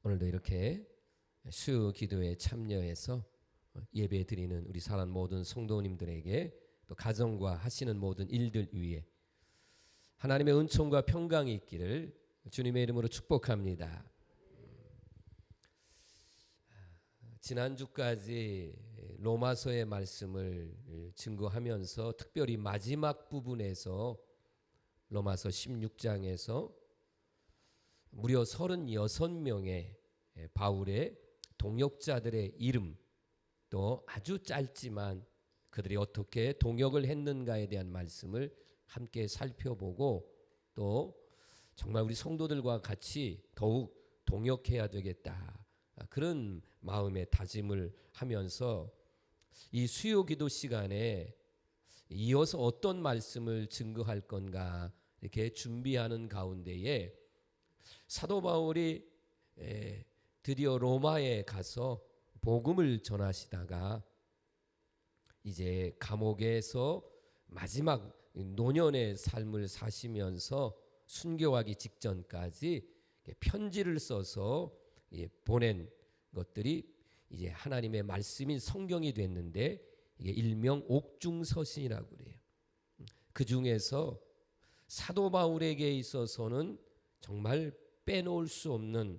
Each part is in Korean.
오늘도 이렇게 수요 기도에 참여해서 예배 드리는 우리 사랑 모든 성도님들에게 또 가정과 하시는 모든 일들 위에 하나님의 은총과 평강이 있기를 주님의 이름으로 축복합니다. 지난주까지 로마서의 말씀을 증거하면서 특별히 마지막 부분에서 로마서 16장에서 무려 36명의 바울의 동역자들의 이름, 또 아주 짧지만 그들이 어떻게 동역을 했는가에 대한 말씀을 함께 살펴보고, 또 정말 우리 성도들과 같이 더욱 동역해야 되겠다, 그런 마음의 다짐을 하면서 이 수요 기도 시간에 이어서 어떤 말씀을 증거할 건가 이렇게 준비하는 가운데에 사도 바울이 드디어 로마에 가서 복음을 전하시다가 이제 감옥에서 마지막 노년의 삶을 사시면서 순교하기 직전까지 편지를 써서 보낸 것들이 이제 하나님의 말씀인 성경이 됐는데, 이게 일명 옥중서신이라고 그래요. 그 중에서 사도 바울에게 있어서는 정말 빼놓을 수 없는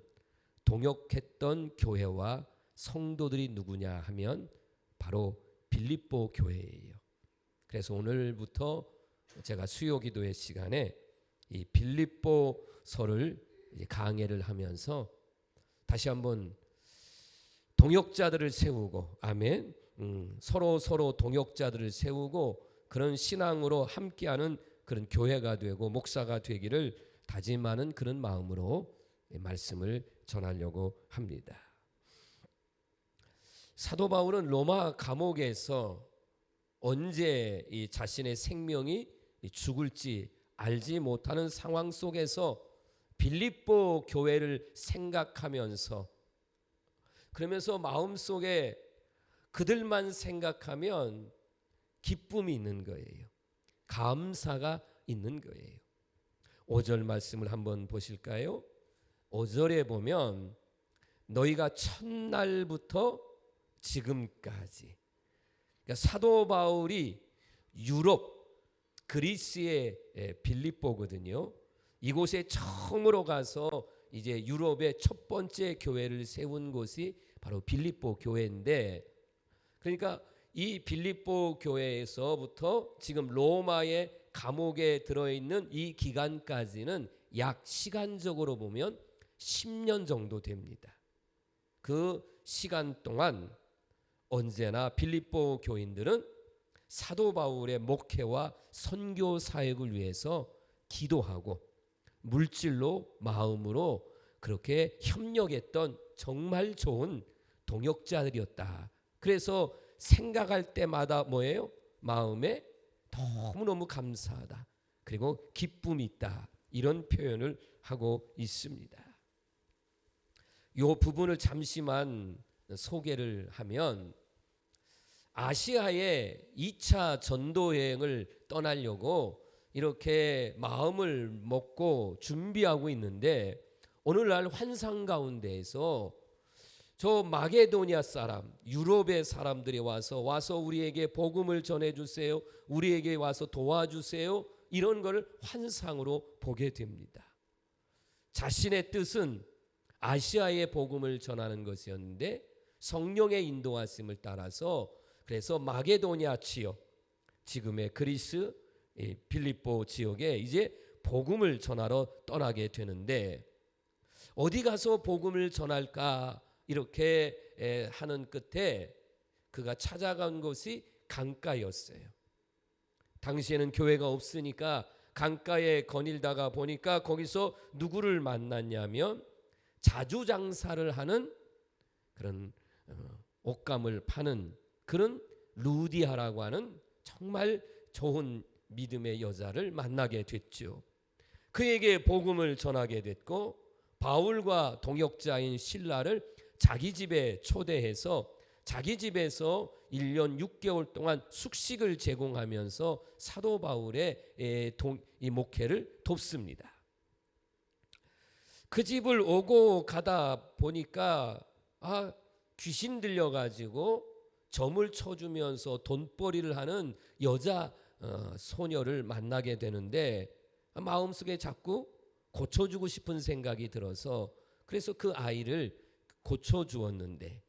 동역했던 교회와 성도들이 누구냐 하면 바로 빌립보 교회예요. 그래서 오늘부터 제가 수요 기도의 시간에 이 빌립보서를 강해를 하면서 다시 한번 동역자들을 세우고, 아멘, 서로 동역자들을 세우고 그런 신앙으로 함께하는 그런 교회가 되고 목사가 되기를 다짐하는 그런 마음으로 말씀을 전하려고 합니다. 사도 바울은 로마 감옥에서 언제 이 자신의 생명이 죽을지 알지 못하는 상황 속에서 빌립보 교회를 생각하면서, 그러면서 마음속에 그들만 생각하면 기쁨이 있는 거예요. 감사가 있는 거예요. 5절 말씀을 한번 보실까요? 5절에 보면 너희가 첫날부터 지금까지, 그러니까 사도 바울이 유럽 그리스의 빌립보거든요. 이곳에 처음으로 가서 이제 유럽의 첫 번째 교회를 세운 곳이 바로 빌립보 교회인데, 그러니까 이 빌립보 교회에서부터 지금 로마의 감옥에 들어있는 이 기간까지는 약 시간적으로 보면 10년 정도 됩니다. 그 시간 동안 언제나 빌립보 교인들은 사도 바울의 목회와 선교 사역을 위해서 기도하고 물질로 마음으로 그렇게 협력했던 정말 좋은 동역자들이었다. 그래서 생각할 때마다 뭐예요? 마음에 너무너무 감사하다, 그리고 기쁨이 있다, 이런 표현을 하고 있습니다. 이 부분을 잠시만 소개를 하면, 아시아에 2차 전도 여행을 떠나려고 이렇게 마음을 먹고 준비하고 있는데, 오늘날 환상 가운데에서 저 마게도니아 사람, 유럽의 사람들이 와서 우리에게 복음을 전해주세요, 우리에게 와서 도와주세요, 이런 걸 환상으로 보게 됩니다. 자신의 뜻은 아시아의 복음을 전하는 것이었는데 성령의 인도하심을 따라서, 그래서 마게도니아 지역, 지금의 그리스 빌립보 지역에 이제 복음을 전하러 떠나게 되는데, 어디 가서 복음을 전할까 이렇게 하는 끝에 그가 찾아간 곳이 강가였어요. 당시에는 교회가 없으니까 강가에 거닐다가 보니까 거기서 누구를 만났냐면 자주장사를 하는 그런 옷감을 파는 그런 루디아라고 하는 정말 좋은 믿음의 여자를 만나게 됐죠. 그에게 복음을 전하게 됐고, 바울과 동역자인 실라를 자기 집에 초대해서 자기 집에서 1년 6개월 동안 숙식을 제공하면서 사도 바울의 이 목회를 돕습니다. 그 집을 오고 가다 보니까 귀신 들려가지고 점을 쳐주면서 돈벌이를 하는 여자 소녀를 만나게 되는데 마음속에 자꾸 고쳐주고 싶은 생각이 들어서 그래서 그 아이를 고쳐주었는데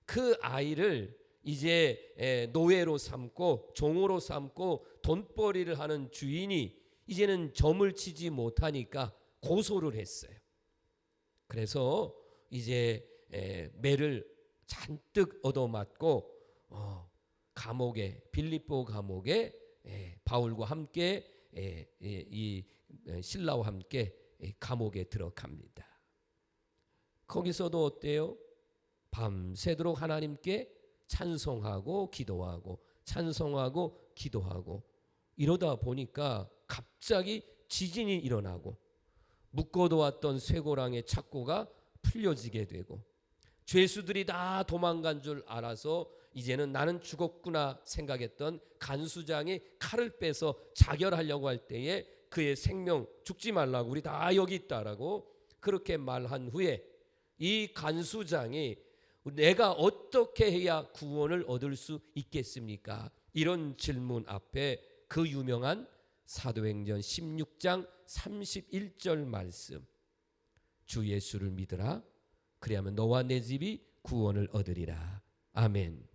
그 아이를 이제 노예로 삼고 종으로 삼고 돈벌이를 하는 주인이 이제는 점을 치지 못하니까 고소를 했어요. 그래서 이제 매를 잔뜩 얻어맞고 감옥에 빌립보 감옥에 바울과 함께 이 신라와 함께 감옥에 들어갑니다. 거기서도 어때요? 밤새도록 하나님께 찬송하고 기도하고 찬송하고 기도하고 이러다 보니까 갑자기 지진이 일어나고 묶어놓았던 쇠고랑의 착고가 풀려지게 되고 죄수들이 다 도망간 줄 알아서 이제는 나는 죽었구나 생각했던 간수장이 칼을 빼서 자결하려고 할 때에 그의 생명 죽지 말라고 우리 다 여기 있다라고 그렇게 말한 후에 이 간수장이 내가 어떻게 해야 구원을 얻을 수 있겠습니까? 이런 질문 앞에 그 유명한 사도행전 16장 31절 말씀 주 예수를 믿으라 그리하면 너와 내 집이 구원을 얻으리라. 아멘.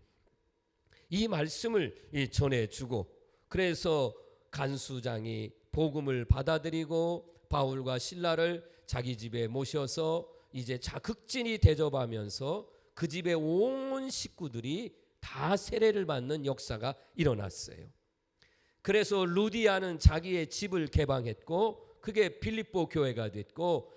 이 말씀을 전해주고 그래서 간수장이 복음을 받아들이고 바울과 실라를 자기 집에 모셔서 이제 자극진이 대접하면서 그 집의 온 식구들이 다 세례를 받는 역사가 일어났어요. 그래서 루디아는 자기의 집을 개방했고 그게 빌립보 교회가 됐고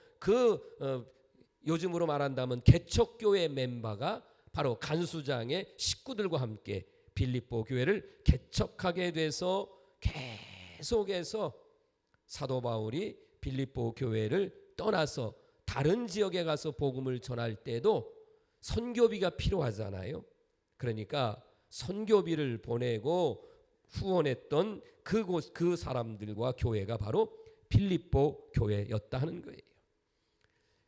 요즘으로 말한다면 개척교회 멤버가 바로 간수장의 식구들과 함께 빌립보 교회를 개척하게 돼서 계속해서 사도 바울이 빌립보 교회를 떠나서 다른 지역에 가서 복음을 전할 때도 선교비가 필요하잖아요. 그러니까 선교비를 보내고 후원했던 그 사람들과 교회가 바로 빌립보 교회였다 하는 거예요.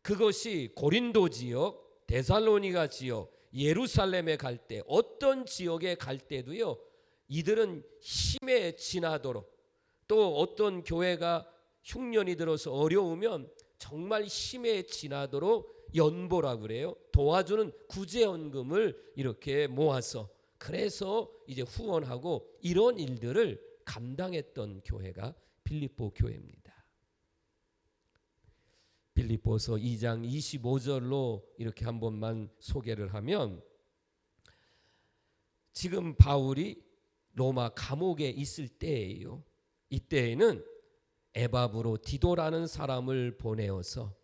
그것이 고린도 지역, 데살로니가 지역, 예루살렘에 갈 때 어떤 지역에 갈 때도요. 이들은 힘에 지나도록 또 어떤 교회가 흉년이 들어서 어려우면 정말 힘에 지나도록 연보라 그래요. 도와주는 구제연금을 이렇게 모아서 그래서 이제 후원하고 이런 일들을 감당했던 교회가 빌립보 교회입니다. 빌립보서 2장 25절로 이렇게 한 번만 소개를 하면 지금 바울이 로마 감옥에 있을 때예요. 이때에는 에바브로 디도라는 사람을 보내어서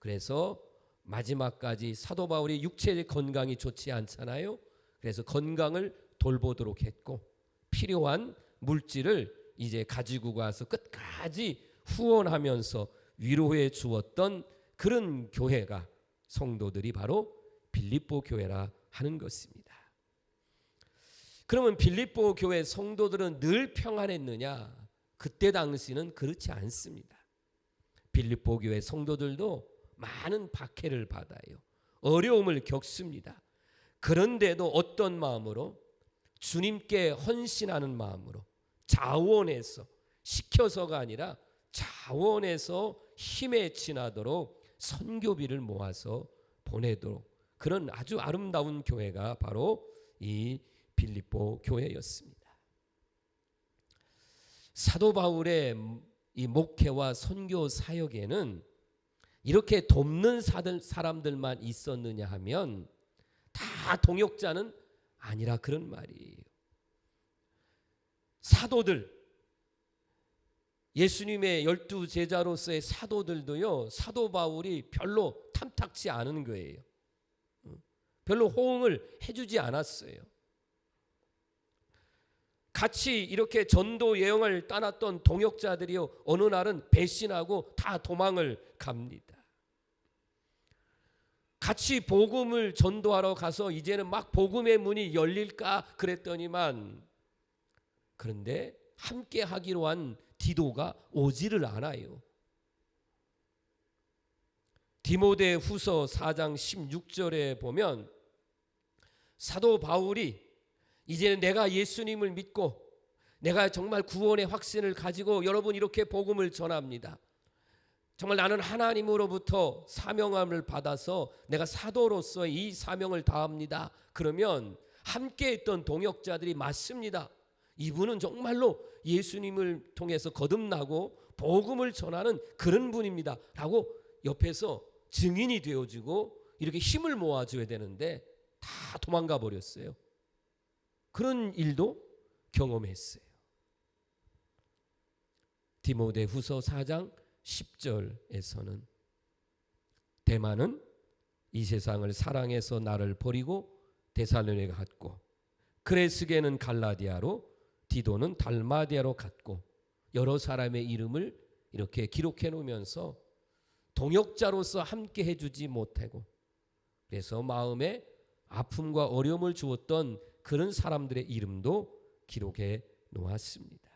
그래서 마지막까지 사도 바울이 육체 건강이 좋지 않잖아요. 그래서 건강을 돌보도록 했고 필요한 물질을 이제 가지고 가서 끝까지 후원하면서 위로해 주었던 그런 교회가 성도들이 바로 빌립보 교회라 하는 것입니다. 그러면 빌립보 교회 성도들은 늘 평안했느냐? 그때 당시는 그렇지 않습니다. 빌립보 교회 성도들도 많은 박해를 받아요. 어려움을 겪습니다. 그런데도 어떤 마음으로? 주님께 헌신하는 마음으로 자원해서 시켜서가 아니라 자원해서 힘에 지나도록 선교비를 모아서 보내도록 그런 아주 아름다운 교회가 바로 이 빌립보 교회였습니다. 사도 바울의 이 목회와 선교 사역에는 이렇게 돕는 사람들만 있었느냐 하면 다 동역자는 아니라 그런 말이에요. 사도들, 예수님의 12 제자로서의 사도들도요, 사도 바울이 별로 탐탁치 않은 거예요. 별로 호응을 해주지 않았어요. 같이 이렇게 전도 여행을 떠났던 동역자들이요, 어느 날은 배신하고 다 도망을 갑니다. 같이 복음을 전도하러 가서 이제는 막 복음의 문이 열릴까 그랬더니만 그런데 함께 하기로 한 디도가 오지를 않아요. 디모데후서 4장 16절에 보면 사도 바울이 이제는 내가 예수님을 믿고 내가 정말 구원의 확신을 가지고 여러분 이렇게 복음을 전합니다. 정말 나는 하나님으로부터 사명함을 받아서 내가 사도로서 이 사명을 다합니다. 그러면 함께 있던 동역자들이 맞습니다. 이분은 정말로 예수님을 통해서 거듭나고 복음을 전하는 그런 분입니다. 라고 옆에서 증인이 되어주고 이렇게 힘을 모아줘야 되는데 다 도망가 버렸어요. 그런 일도 경험했어요. 디모데후서 4장 10절에서는 대만은 이 세상을 사랑해서 나를 버리고 데살로니가 갔고 그레스게는 갈라디아로 디도는 달마디아로 갔고 여러 사람의 이름을 이렇게 기록해 놓으면서 동역자로서 함께 해주지 못하고 그래서 마음에 아픔과 어려움을 주었던 그런 사람들의 이름도 기록해 놓았습니다.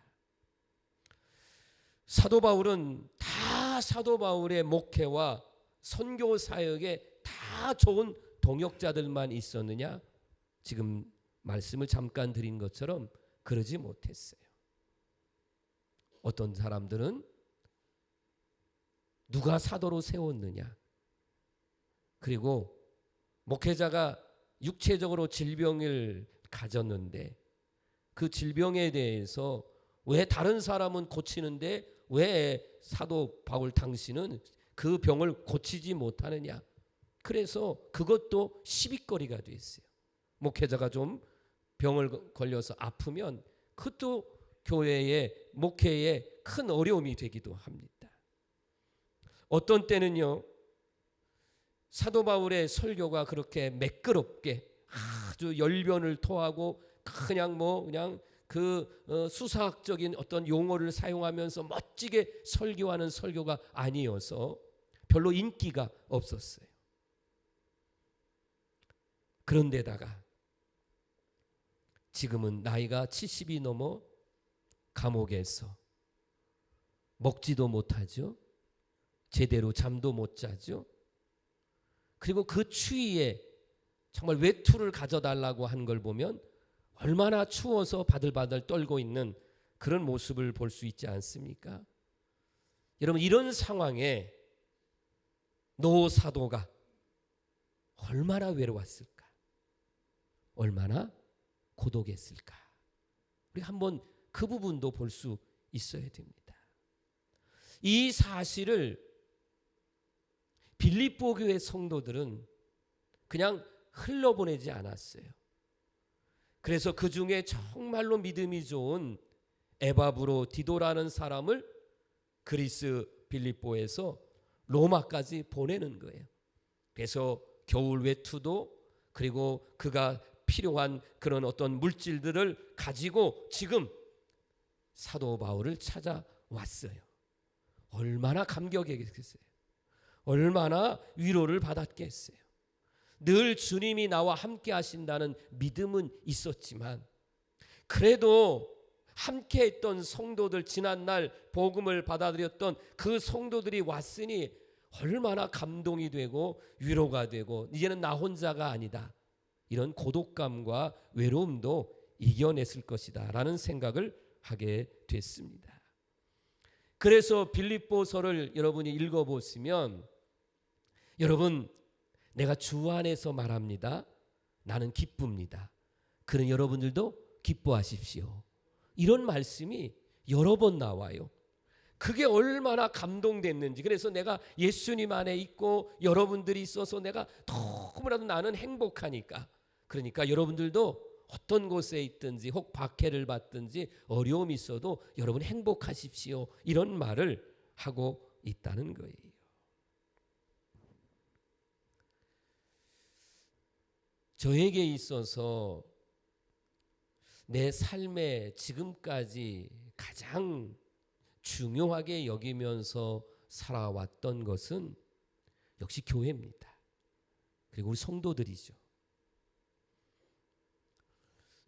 사도 바울은 다 사도 바울의 목회와 선교 사역에 다 좋은 동역자들만 있었느냐? 지금 말씀을 잠깐 드린 것처럼 그러지 못했어요. 어떤 사람들은 누가 사도로 세웠느냐? 그리고 목회자가 육체적으로 질병을 가졌는데 그 질병에 대해서 왜 다른 사람은 고치는데 왜 사도 바울 당신은 그 병을 고치지 못하느냐? 그래서 그것도 시비거리가 됐어요. 목회자가 좀 병을 걸려서 아프면 그것도 교회의 목회에 큰 어려움이 되기도 합니다. 어떤 때는요, 사도 바울의 설교가 그렇게 매끄럽게 아주 열변을 토하고 그냥 그 수사학적인 어떤 용어를 사용하면서 멋지게 설교하는 설교가 아니어서 별로 인기가 없었어요. 그런데다가 지금은 나이가 70이 넘어 감옥에서 먹지도 못하죠. 제대로 잠도 못 자죠. 그리고 그 추위에 정말 외투를 가져달라고 한 걸 보면 얼마나 추워서 바들바들 떨고 있는 그런 모습을 볼 수 있지 않습니까? 여러분, 이런 상황에 노 사도가 얼마나 외로웠을까? 얼마나 고독했을까? 우리 한번 그 부분도 볼 수 있어야 됩니다. 이 사실을 빌립보 교회 성도들은 그냥 흘려보내지 않았어요. 그래서 그 중에 정말로 믿음이 좋은 에바브로 디도라는 사람을 그리스 빌립보에서 로마까지 보내는 거예요. 그래서 겨울 외투도 그리고 그가 필요한 그런 어떤 물질들을 가지고 지금 사도 바울을 찾아왔어요. 얼마나 감격했겠어요. 얼마나 위로를 받았겠어요. 늘 주님이 나와 함께 하신다는 믿음은 있었지만 그래도 함께 했던 성도들, 지난날 복음을 받아들였던 그 성도들이 왔으니 얼마나 감동이 되고 위로가 되고 이제는 나 혼자가 아니다. 이런 고독감과 외로움도 이겨냈을 것이다 라는 생각을 하게 됐습니다. 그래서 빌립보서를 여러분이 읽어보시면 여러분, 내가 주 안에서 말합니다. 나는 기쁩니다. 그런 여러분들도 기뻐하십시오. 이런 말씀이 여러 번 나와요. 그게 얼마나 감동됐는지. 그래서 내가 예수님 안에 있고 여러분들이 있어서 내가 너무나도 나는 행복하니까. 그러니까 여러분들도 어떤 곳에 있든지 혹 박해를 받든지 어려움이 있어도 여러분 행복하십시오. 이런 말을 하고 있다는 거예요. 저에게 있어서 내 삶에 지금까지 가장 중요하게 여기면서 살아왔던 것은 역시 교회입니다. 그리고 우리 성도들이죠.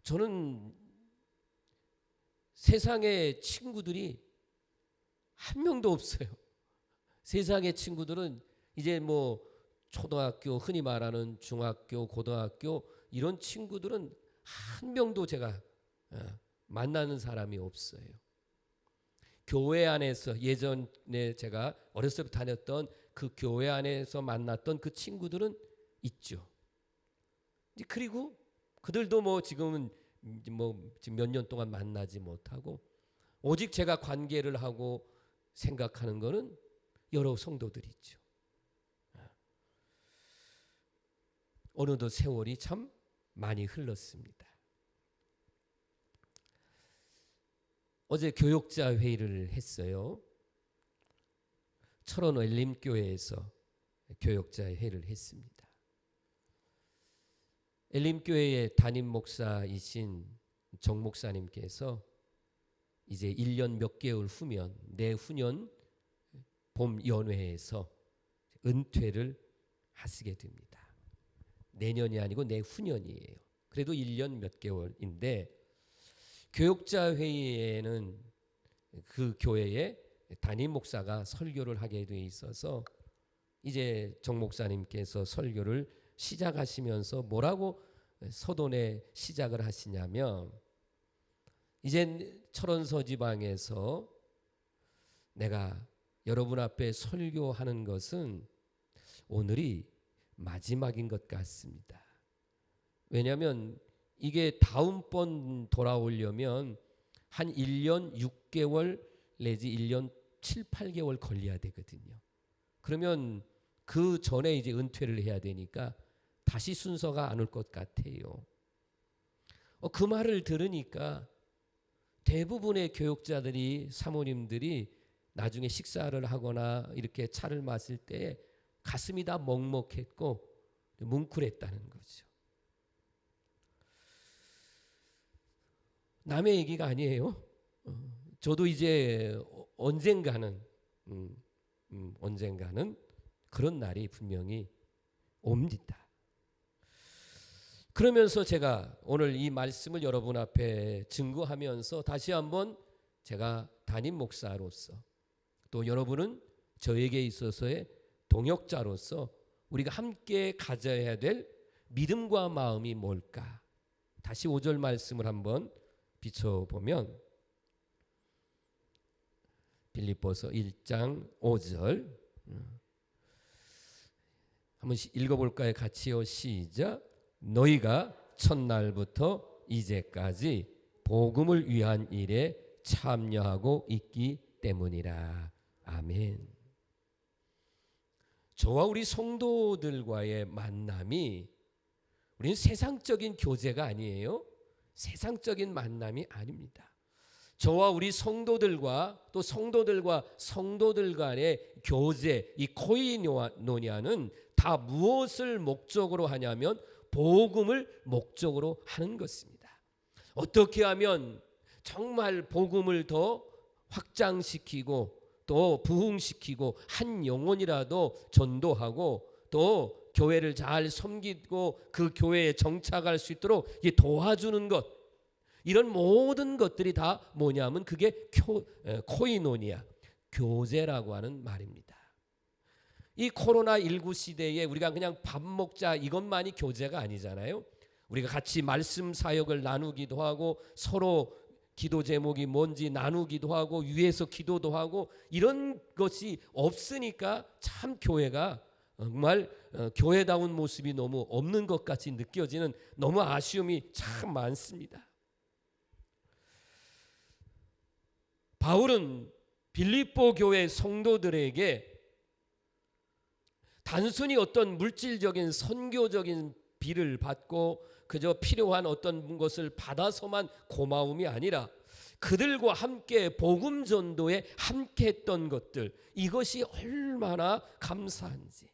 저는 세상에 친구들이 한 명도 없어요. 세상의 친구들은 이제 뭐 초등학교, 흔히 말하는 중학교, 고등학교 이런 친구들은 한 명도 제가 만나는 사람이 없어요. 교회 안에서 예전에 제가 어렸을 때 다녔던 그 교회 안에서 만났던 그 친구들은 있죠. 그리고 그들도 뭐 지금은 뭐 지금 몇 년 동안 만나지 못하고, 오직 제가 관계를 하고 생각하는 거는 여러 성도들이 있죠. 어느덧 세월이 참 많이 흘렀습니다. 어제 교역자 회의를 했어요. 철원 엘림교회에서 교역자 회의를 했습니다. 엘림교회의 담임 목사이신 정 목사님께서 이제 1년 몇 개월 후면 내후년 봄 연회에서 은퇴를 하시게 됩니다. 내년이 아니고 내후년이에요. 그래도 1년 몇 개월인데, 교역자 회의에는 그 교회의 담임 목사가 설교를 하게 돼 있어서 이제 정 목사님께서 설교를 시작하시면서 뭐라고 서론에 시작을 하시냐면, 이제 철원서 지방에서 내가 여러분 앞에 설교하는 것은 오늘이 마지막인 것 같습니다. 왜냐하면 이게 다음번 돌아오려면 한 1년 6개월 내지 1년 7, 8개월 걸려야 되거든요. 그러면 그 전에 이제 은퇴를 해야 되니까 다시 순서가 안 올 것 같아요. 그 말을 들으니까 대부분의 교역자들이, 사모님들이 나중에 식사를 하거나 이렇게 차를 마실 때 가슴이 다 먹먹했고 뭉클했다는 거죠. 남의 얘기가 아니에요. 저도 이제 언젠가는 그런 날이 분명히 옵니다. 그러면서 제가 오늘 이 말씀을 여러분 앞에 증거하면서 다시 한번 제가 담임 목사로서, 또 여러분은 저에게 있어서의 동역자로서 우리가 함께 가져야 될 믿음과 마음이 뭘까? 다시 5절 말씀을 한번 비춰보면, 빌립보서 1장 5절 한번 읽어볼까요? 같이요. 시작. 너희가 첫날부터 이제까지 복음을 위한 일에 참여하고 있기 때문이라. 아멘. 저와 우리 성도들과의 만남이, 우리는 세상적인 교제가 아니에요. 세상적인 만남이 아닙니다. 저와 우리 성도들과 또 성도들과 성도들 간의 교제, 이 코이노니아는 다 무엇을 목적으로 하냐면 복음을 목적으로 하는 것입니다. 어떻게 하면 정말 복음을 더 확장시키고 또 부흥시키고 한 영혼이라도 전도하고 또 교회를 잘 섬기고 그 교회에 정착할 수 있도록 도와주는 것, 이런 모든 것들이 다 뭐냐면 그게 코이노니아, 교제라고 하는 말입니다. 이 코로나19 시대에 우리가 그냥 밥 먹자 이것만이 교제가 아니잖아요. 우리가 같이 말씀 사역을 나누기도 하고, 서로 기도 제목이 뭔지 나누기도 하고, 위에서 기도도 하고, 이런 것이 없으니까 참 교회가 정말 교회다운 모습이 너무 없는 것 같이 느껴지는 너무 아쉬움이 참 많습니다. 바울은 빌립보 교회 성도들에게 단순히 어떤 물질적인 선교적인 비를 받고 그저 필요한 어떤 것을 받아서만 고마움이 아니라 그들과 함께 복음 전도에 함께 했던 것들, 이것이 얼마나 감사한지.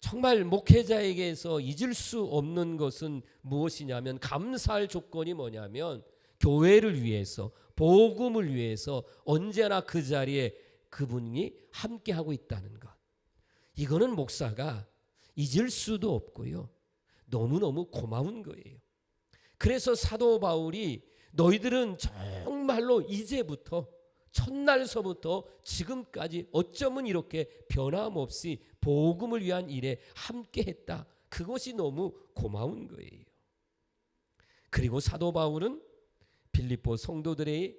정말 목회자에게서 잊을 수 없는 것은 무엇이냐면, 감사할 조건이 뭐냐면 교회를 위해서, 복음을 위해서 언제나 그 자리에 그분이 함께하고 있다는 것. 이거는 목사가 잊을 수도 없고요, 너무너무 고마운 거예요. 그래서 사도 바울이 너희들은 정말로 이제부터 첫날서부터 지금까지 어쩌면 이렇게 변함없이 복음을 위한 일에 함께했다. 그것이 너무 고마운 거예요. 그리고 사도 바울은 빌립보 성도들의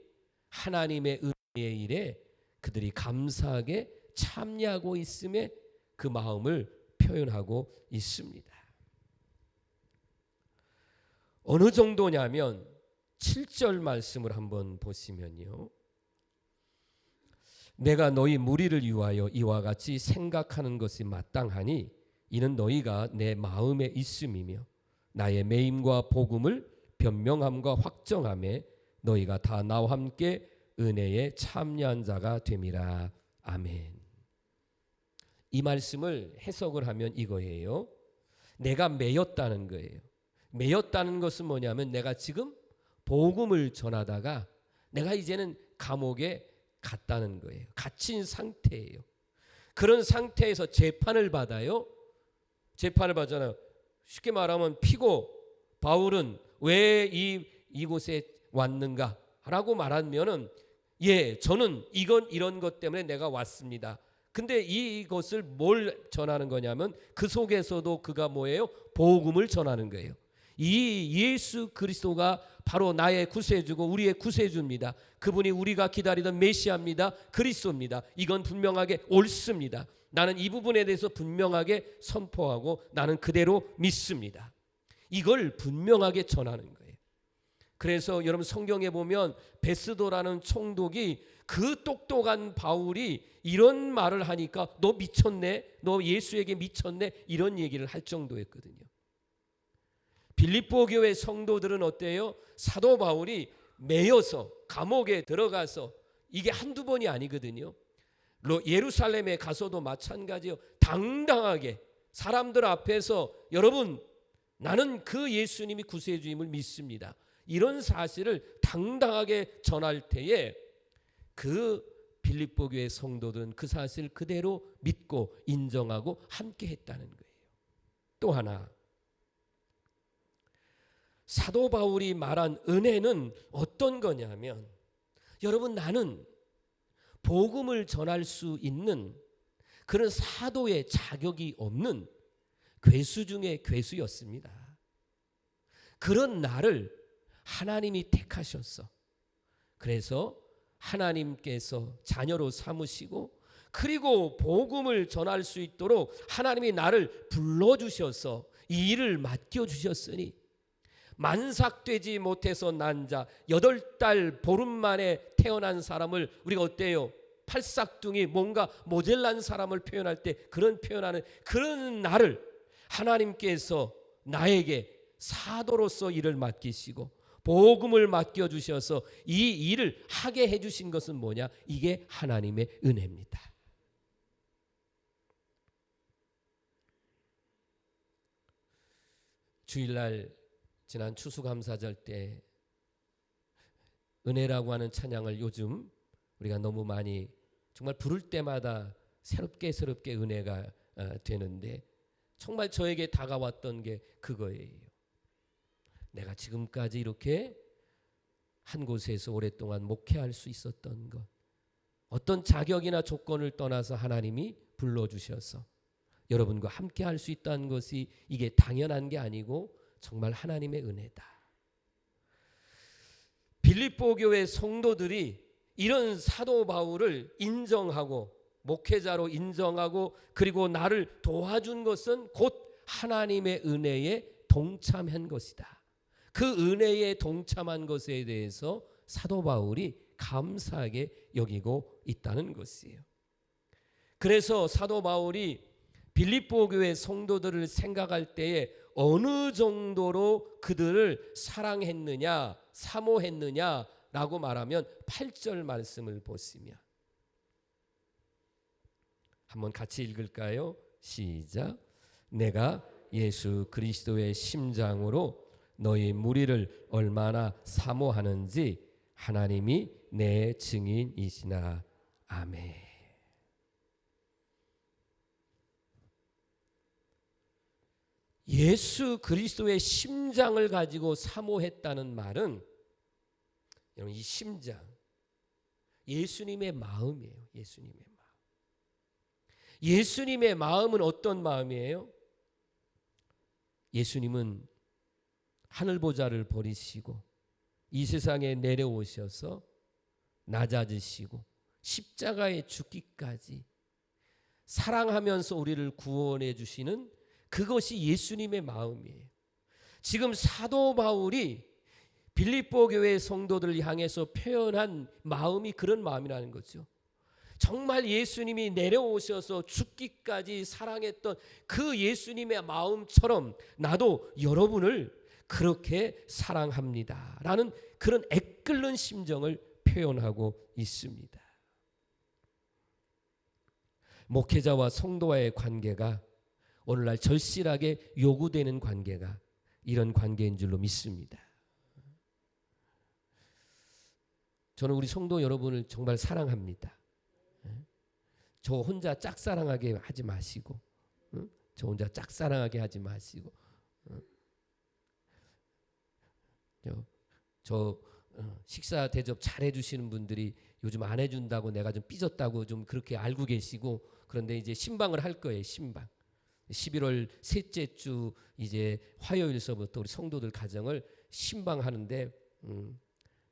하나님의 은혜의 일에 그들이 감사하게 참여하고 있음에 그 마음을 표현하고 있습니다. 어느 정도냐면 7절 말씀을 한번 보시면요. 내가 너희 무리를 위하여 이와 같이 생각하는 것이 마땅하니 이는 너희가 내 마음에 있음이며 나의 매임과 복음을 변명함과 확정함에 너희가 다 나와 함께 은혜에 참여한 자가 됨이라. 아멘. 이 말씀을 해석을 하면 이거예요. 내가 매였다는 거예요. 매였다는 것은 뭐냐면 내가 지금 복음을 전하다가 내가 이제는 감옥에 갔다는 거예요. 갇힌 상태예요. 그런 상태에서 재판을 받아요. 재판을 받잖아요. 쉽게 말하면 피고 바울은 왜 이곳에 왔는가 라고 말하면은 저는 이런 것 때문에 내가 왔습니다. 근데 이것을 뭘 전하는 거냐면 그 속에서도 그가 뭐예요? 복음을 전하는 거예요. 이 예수 그리스도가 바로 나의 구세주고 우리의 구세주입니다. 그분이 우리가 기다리던 메시아입니다. 그리스도입니다. 이건 분명하게 옳습니다. 나는 이 부분에 대해서 분명하게 선포하고 나는 그대로 믿습니다. 이걸 분명하게 전하는 거예요. 그래서 여러분 성경에 보면 베스도라는 총독이 그 똑똑한 바울이 이런 말을 하니까 너 미쳤네? 너 예수에게 미쳤네? 이런 얘기를 할 정도였거든요. 빌립보 교회 성도들은 어때요? 사도 바울이 매여서 감옥에 들어가서 이게 한두 번이 아니거든요. 예루살렘에 가서도 마찬가지요. 당당하게 사람들 앞에서 여러분 나는 그 예수님이 구세주임을 믿습니다. 이런 사실을 당당하게 전할 때에 그 빌립보 교회 성도들은 그 사실 그대로 믿고 인정하고 함께 했다는 거예요. 또 하나 사도 바울이 말한 은혜는 어떤 거냐면 여러분 나는 복음을 전할 수 있는 그런 사도의 자격이 없는 괴수 중에 괴수였습니다. 그런 나를 하나님이 택하셨어. 그래서 하나님께서 자녀로 삼으시고 그리고 복음을 전할 수 있도록 하나님이 나를 불러주셔서 이 일을 맡겨주셨으니 만삭되지 못해서 난 자 8달 보름 만에 태어난 사람을 우리가 어때요? 팔싹둥이 뭔가 모자란 사람을 표현할 때 그런 표현하는 그런 나를 하나님께서 나에게 사도로서 일을 맡기시고 복음을 맡겨주셔서 이 일을 하게 해주신 것은 뭐냐? 이게 하나님의 은혜입니다. 주일날 지난 추수감사절 때 은혜라고 하는 찬양을 요즘 우리가 너무 많이 정말 부를 때마다 새롭게 은혜가 되는데 정말 저에게 다가왔던 게 그거예요. 내가 지금까지 이렇게 한 곳에서 오랫동안 목회할 수 있었던 것, 어떤 자격이나 조건을 떠나서 하나님이 불러주셔서 여러분과 함께 할 수 있다는 것이 이게 당연한 게 아니고 정말 하나님의 은혜다. 빌립보 교회 성도들이 이런 사도 바울을 인정하고 목회자로 인정하고 그리고 나를 도와준 것은 곧 하나님의 은혜에 동참한 것이다. 그 은혜에 동참한 것에 대해서 사도 바울이 감사하게 여기고 있다는 것이에요. 그래서 사도 바울이 빌립보 교회 성도들을 생각할 때에 어느 정도로 그들을 사랑했느냐 사모했느냐라고 말하면 8절 말씀을 보시면 한번 같이 읽을까요? 시작. 내가 예수 그리스도의 심장으로 너희 무리를 얼마나 사모하는지 하나님이 내 증인이시나. 아멘. 예수 그리스도의 심장을 가지고 사모했다는 말은 여러분 이 심장, 예수님의 마음이에요. 예수님의 마음. 예수님의 마음은 어떤 마음이에요? 예수님은 하늘 보좌를 버리시고 이 세상에 내려오셔서 낮아지시고 십자가에 죽기까지 사랑하면서 우리를 구원해 주시는 그것이 예수님의 마음이에요. 지금 사도 바울이 빌립보 교회 성도들을 향해서 표현한 마음이 그런 마음이라는 거죠. 정말 예수님이 내려오셔서 죽기까지 사랑했던 그 예수님의 마음처럼 나도 여러분을 그렇게 사랑합니다 라는 그런 애끓는 심정을 표현하고 있습니다. 목회자와 성도와의 관계가 오늘날 절실하게 요구되는 관계가 이런 관계인 줄로 믿습니다. 저는 우리 성도 여러분을 정말 사랑합니다. 저 혼자 짝사랑하게 하지 마시고, 저 혼자 짝사랑하게 하지 마시고, 저 식사 대접 잘 해주시는 분들이 요즘 안 해준다고 내가 좀 삐졌다고 좀 그렇게 알고 계시고, 그런데 이제 신방을 할 거예요. 신방. 11월 셋째 주 이제 화요일서부터 우리 성도들 가정을 신방하는데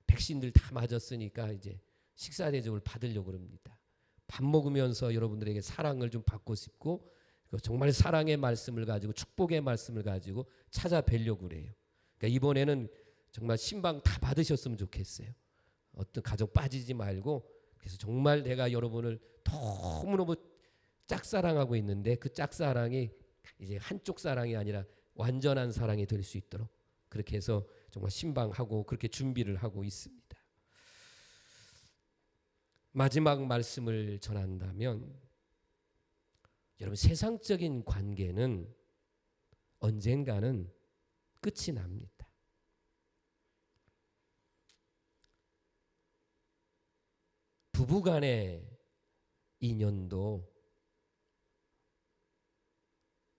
백신들 다 맞았으니까 이제 식사 대접을 받으려고 합니다. 밥 먹으면서 여러분들에게 사랑을 좀 받고 싶고 정말 사랑의 말씀을 가지고 축복의 말씀을 가지고 찾아뵈려고 그래요. 그러니까 이번에는 정말 신방 다 받으셨으면 좋겠어요. 어떤 가정 빠지지 말고, 그래서 정말 내가 여러분을 너무너무 짝사랑하고 있는데 그 짝사랑이 이제 한쪽 사랑이 아니라 완전한 사랑이 될 수 있도록 그렇게 해서 정말 신방하고 그렇게 준비를 하고 있습니다. 마지막 말씀을 전한다면, 여러분 세상적인 관계는 언젠가는 끝이 납니다. 부부간의 인연도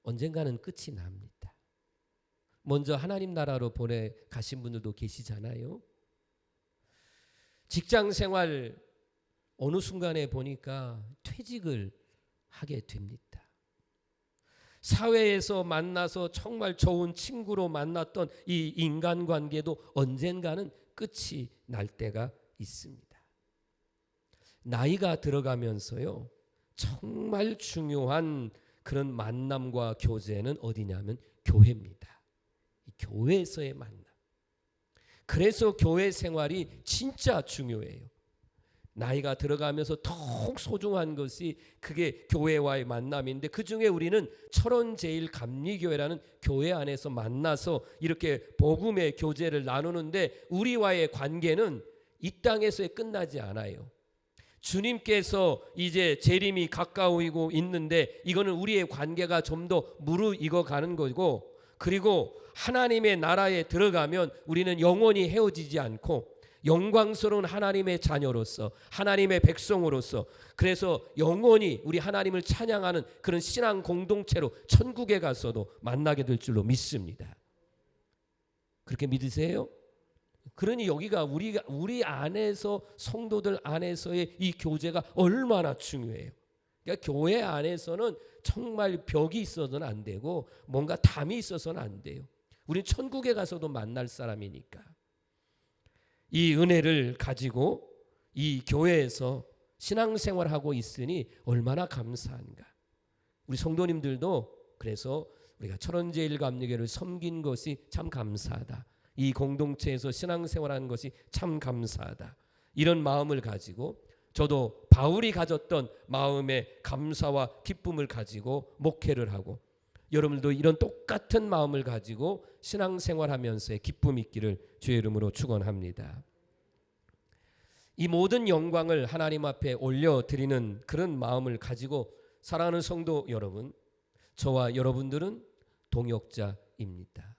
언젠가는 끝이 납니다. 먼저 하나님 나라로 보내 가신 분들도 계시잖아요. 직장 생활 어느 순간에 보니까 퇴직을 하게 됩니다. 사회에서 만나서 정말 좋은 친구로 만났던 이 인간관계도 언젠가는 끝이 날 때가 있습니다. 나이가 들어가면서요, 정말 중요한 그런 만남과 교제는 어디냐면 교회입니다. 교회에서의 만남. 그래서 교회 생활이 진짜 중요해요. 나이가 들어가면서 더욱 소중한 것이 그게 교회와의 만남인데, 그중에 우리는 철원제일감리교회라는 교회 안에서 만나서 이렇게 복음의 교제를 나누는데, 우리와의 관계는 이 땅에서의 끝나지 않아요. 주님께서 이제 재림이 가까우고 있는데 이거는 우리의 관계가 좀 더 무르익어 가는 거고, 그리고 하나님의 나라에 들어가면 우리는 영원히 헤어지지 않고 영광스러운 하나님의 자녀로서, 하나님의 백성으로서, 그래서 영원히 우리 하나님을 찬양하는 그런 신앙 공동체로 천국에 가서도 만나게 될 줄로 믿습니다. 그렇게 믿으세요? 그러니 여기가 우리 안에서, 성도들 안에서의 이 교제가 얼마나 중요해요. 그러니까 교회 안에서는 정말 벽이 있어서는 안 되고 뭔가 담이 있어서는 안 돼요. 우리는 천국에 가서도 만날 사람이니까. 이 은혜를 가지고 이 교회에서 신앙생활하고 있으니 얼마나 감사한가. 우리 성도님들도 그래서 우리가 철원제일감리교회를 섬긴 것이 참 감사하다. 이 공동체에서 신앙생활하는 것이 참 감사하다. 이런 마음을 가지고 저도 바울이 가졌던 마음의 감사와 기쁨을 가지고 목회를 하고, 여러분들도 이런 똑같은 마음을 가지고 신앙생활하면서의 기쁨이 있기를 주의 이름으로 축원합니다. 이 모든 영광을 하나님 앞에 올려드리는 그런 마음을 가지고 사랑하는 성도 여러분, 저와 여러분들은 동역자입니다.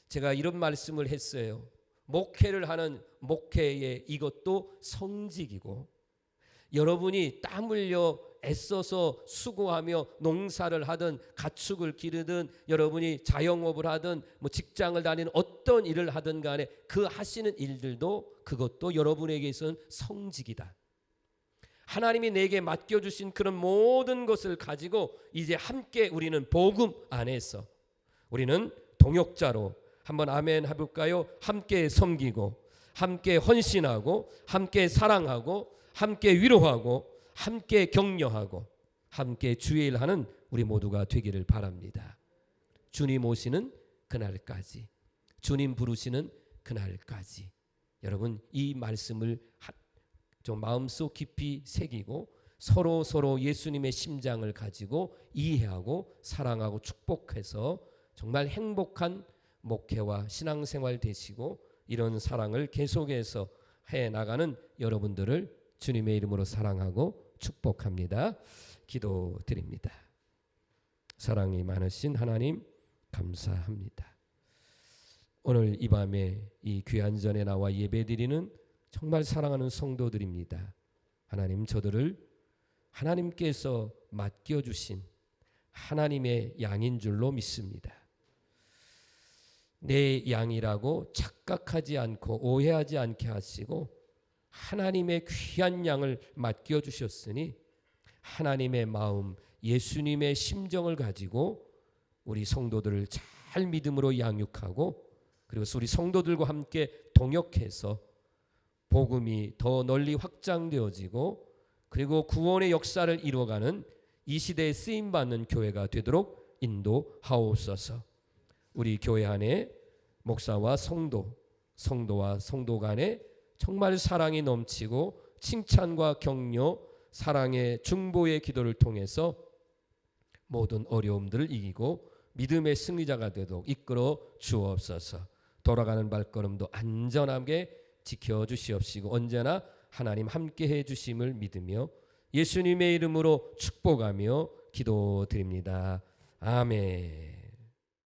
제가 이런 말씀을 했어요. 목회를 하는 목회의 이것도 성직이고, 여러분이 땀 흘려 애써서 수고하며 농사를 하든 가축을 기르든 여러분이 자영업을 하든 뭐 직장을 다니는 어떤 일을 하든 간에 그 하시는 일들도 그것도 여러분에게서는 성직이다. 하나님이 내게 맡겨주신 그런 모든 것을 가지고 이제 함께 우리는 복음 안에서 우리는 동역자로 한번 아멘 해볼까요? 함께 섬기고 함께 헌신하고 함께 사랑하고 함께 위로하고 함께 격려하고 함께 주의 일하는 우리 모두가 되기를 바랍니다. 주님 오시는 그날까지, 주님 부르시는 그날까지 여러분 이 말씀을 좀 마음속 깊이 새기고 서로 예수님의 심장을 가지고 이해하고 사랑하고 축복해서 정말 행복한 목회와 신앙생활 되시고 이런 사랑을 계속해서 해나가는 여러분들을 주님의 이름으로 사랑하고 축복합니다. 기도드립니다. 사랑이 많으신 하나님 감사합니다. 오늘 이 밤에 이 귀한 전에 나와 예배드리는 정말 사랑하는 성도들입니다. 하나님 저들을 하나님께서 맡겨주신 하나님의 양인 줄로 믿습니다. 내 양이라고 착각하지 않고 오해하지 않게 하시고 하나님의 귀한 양을 맡겨주셨으니 하나님의 마음 예수님의 심정을 가지고 우리 성도들을 잘 믿음으로 양육하고 그리고 우리 성도들과 함께 동역해서 복음이 더 널리 확장되어지고 그리고 구원의 역사를 이루어가는 이 시대에 쓰임받는 교회가 되도록 인도하옵소서. 우리 교회 안에 목사와 성도와 성도 간에 정말 사랑이 넘치고 칭찬과 격려, 사랑의 중보의 기도를 통해서 모든 어려움들을 이기고 믿음의 승리자가 되도록 이끌어 주옵소서. 돌아가는 발걸음도 안전하게 지켜주시옵시고 언제나 하나님 함께해 주심을 믿으며 예수님의 이름으로 축복하며 기도드립니다. 아멘.